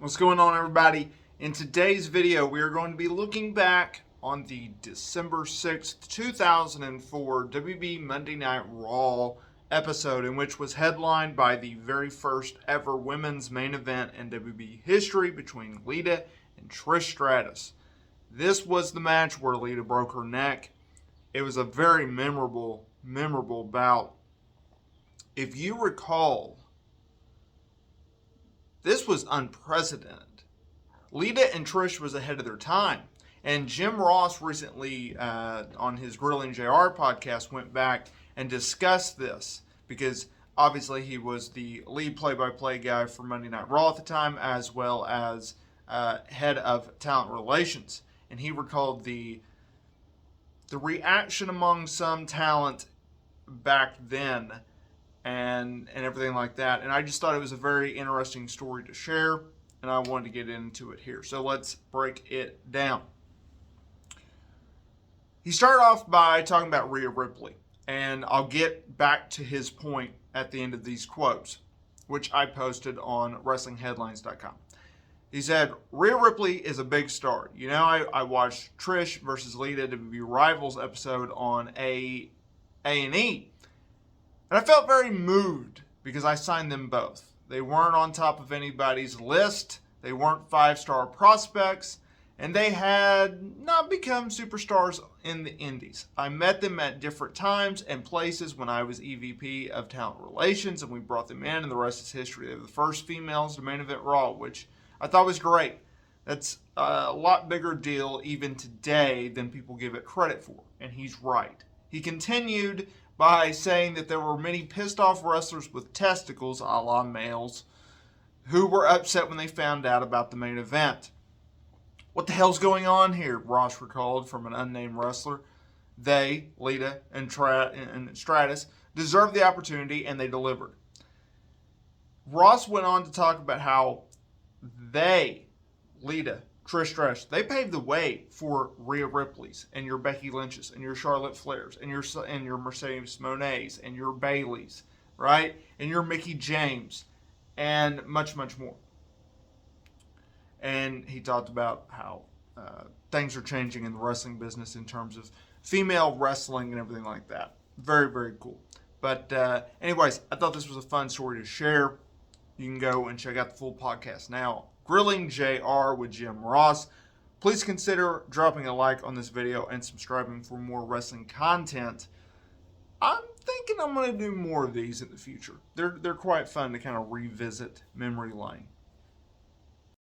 What's going on, everybody? In today's video, we are going to be looking back on the December 6th, 2004 WB Monday Night Raw episode, in which was headlined by the very first ever women's main event in WB history between Lita and Trish Stratus. This was the match where Lita broke her neck. It was a very memorable bout. If you recall, this was unprecedented. Lita and Trish was ahead of their time. And Jim Ross recently, on his Grilling JR podcast, went back and discussed this because obviously he was the lead play-by-play guy for Monday Night Raw at the time, as well as head of talent relations. And he recalled the reaction among some talent back then and everything like that. And I just thought it was a very interesting story to share, and I wanted to get into it here. So let's break it down. He started off by talking about Rhea Ripley, and I'll get back to his point at the end of these quotes, which I posted on WrestlingHeadlines.com. He said, Rhea Ripley is a big star. You know, I watched Trish versus Lita WWE Rivals episode on A&E, and I felt very moved because I signed them both. They weren't on top of anybody's list. They weren't five-star prospects. And they had not become superstars in the indies. I met them at different times and places when I was EVP of Talent Relations, and we brought them in, and the rest is history. They were the first females to main event Raw, which I thought was great. That's a lot bigger deal even today than people give it credit for. And he's right. He continued by saying that there were many pissed off wrestlers with testicles, a la males, who were upset when they found out about the main event. What the hell's going on here? Ross recalled from an unnamed wrestler. They, Lita and Stratus, deserved the opportunity, and they delivered. Ross went on to talk about how they, Lita, Trish Stratus, they paved the way for Rhea Ripley's and your Becky Lynch's and your Charlotte Flair's and your Mercedes Moné's and your Bayley's, right? And your Mickie James and much, much more. And he talked about how things are changing in the wrestling business in terms of female wrestling and everything like that. Very, very cool. But anyways, I thought this was a fun story to share. You can go and check out the full podcast now. Grilling JR with Jim Ross. Please consider dropping a like on this video and subscribing for more wrestling content. I'm thinking I'm going to do more of these in the future. They're quite fun to kind of revisit memory lane.